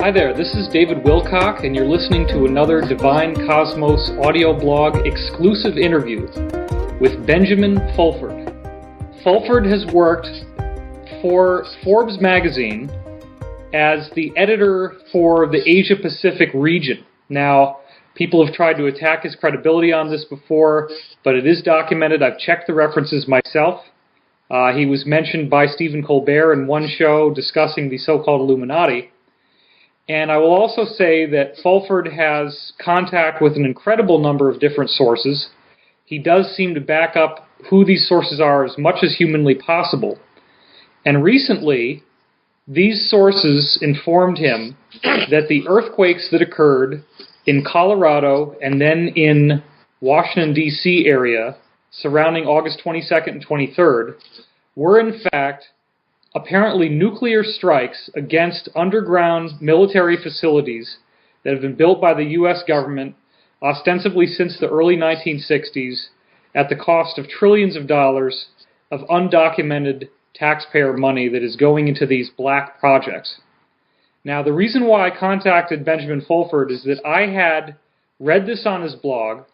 Hi there, this is David Wilcock, and you're listening to another Divine Cosmos audio blog exclusive interview with Benjamin Fulford. Fulford has worked for Forbes magazine as the editor for the Asia Pacific region. Now, people have tried to attack his credibility on this before, but it is documented. I've checked the references myself. He was mentioned by Stephen Colbert in one show discussing the so-called Illuminati. And I will also say that Fulford has contact with an incredible number of different sources. He does seem to back up who these sources are as much as humanly possible. And recently, these sources informed him that the earthquakes that occurred in Colorado and then in Washington, D.C. area surrounding August 22nd and 23rd were in fact apparently nuclear strikes against underground military facilities that have been built by the U.S. government ostensibly since the early 1960s at the cost of trillions of dollars of undocumented taxpayer money that is going into these black projects. Now, the reason why I contacted Benjamin Fulford is that I had read this on his blog,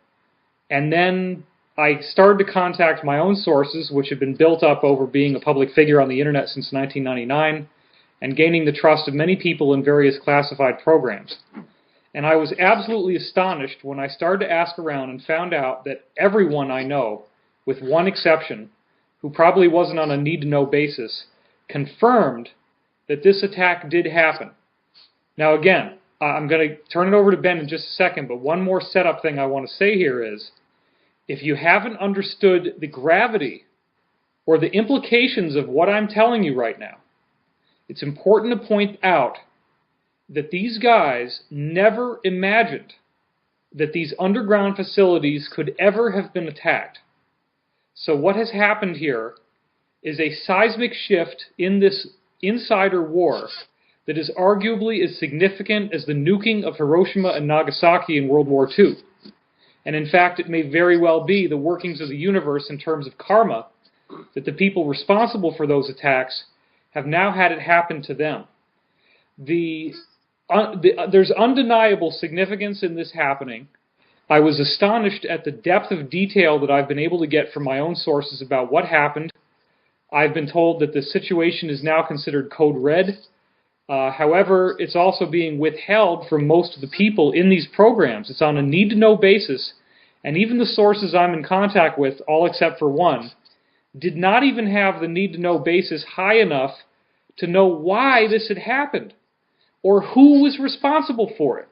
and then I started to contact my own sources, which have been built up over being a public figure on the internet since 1999, and gaining the trust of many people in various classified programs. And I was absolutely astonished when I started to ask around and found out that everyone I know, with one exception, who probably wasn't on a need-to-know basis, confirmed that this attack did happen. Now again, I'm going to turn it over to Ben in just a second, but one more setup thing I want to say here is, if you haven't understood the gravity or the implications of what I'm telling you right now, it's important to point out that these guys never imagined that these underground facilities could ever have been attacked. So what has happened here is a seismic shift in this insider war that is arguably as significant as the nuking of Hiroshima and Nagasaki in World War II. And in fact, it may very well be the workings of the universe in terms of karma that the people responsible for those attacks have now had it happen to them. There's undeniable significance in this happening. I was astonished at the depth of detail that I've been able to get from my own sources about what happened. I've been told that the situation is now considered code red. However, it's also being withheld from most of the people in these programs. It's on a need-to-know basis, and even the sources I'm in contact with, all except for one, did not even have the need-to-know basis high enough to know why this had happened, or who was responsible for it.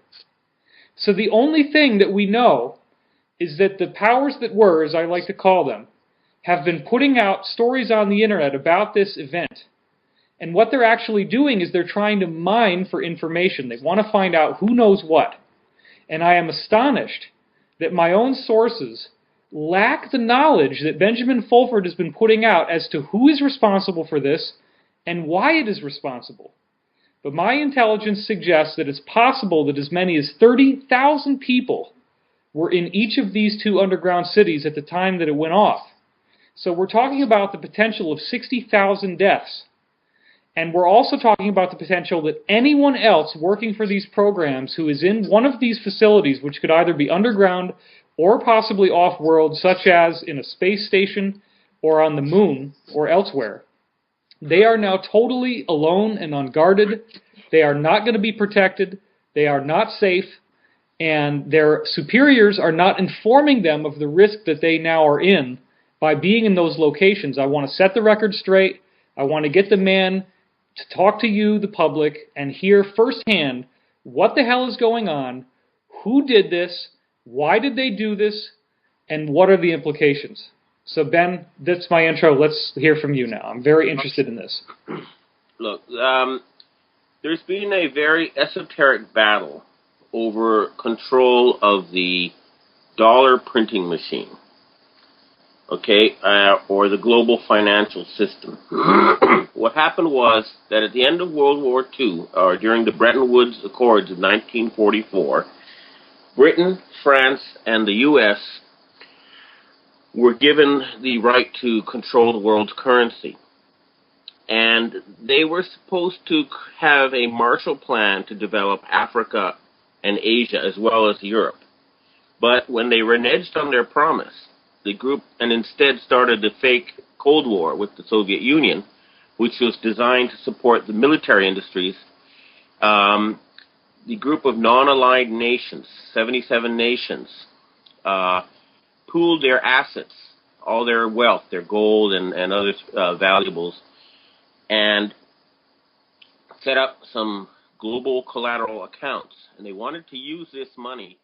So the only thing that we know is that the powers that were, as I like to call them, have been putting out stories on the internet about this event. And what they're actually doing is they're trying to mine for information. They want to find out who knows what. And I am astonished that my own sources lack the knowledge that Benjamin Fulford has been putting out as to who is responsible for this and why it is responsible. But my intelligence suggests that it's possible that as many as 30,000 people were in each of these two underground cities at the time that it went off. So we're talking about the potential of 60,000 deaths. And we're also talking about the potential that anyone else working for these programs who is in one of these facilities, which could either be underground or possibly off-world, such as in a space station or on the moon or elsewhere, they are now totally alone and unguarded. They are not going to be protected. They are not safe. And their superiors are not informing them of the risk that they now are in by being in those locations. I want to set the record straight. I want to get the man to talk to you, the public, and hear firsthand what the hell is going on, who did this, why did they do this, and what are the implications. So Ben, that's my intro. Let's hear from you now. I'm very interested in this. Look, there's been a very esoteric battle over control of the dollar printing machine. Okay, or the global financial system. What happened was that at the end of World War II, or during the Bretton Woods Accords of 1944, Britain, France, and the U.S. were given the right to control the world's currency. And they were supposed to have a Marshall Plan to develop Africa and Asia as well as Europe. But when they reneged on their promise, the group and instead started a fake Cold War with the Soviet Union, which was designed to support the military industries. The group of non-aligned nations, 77 nations, pooled their assets, all their wealth, their gold and other valuables, and set up some global collateral accounts. And they wanted to use this money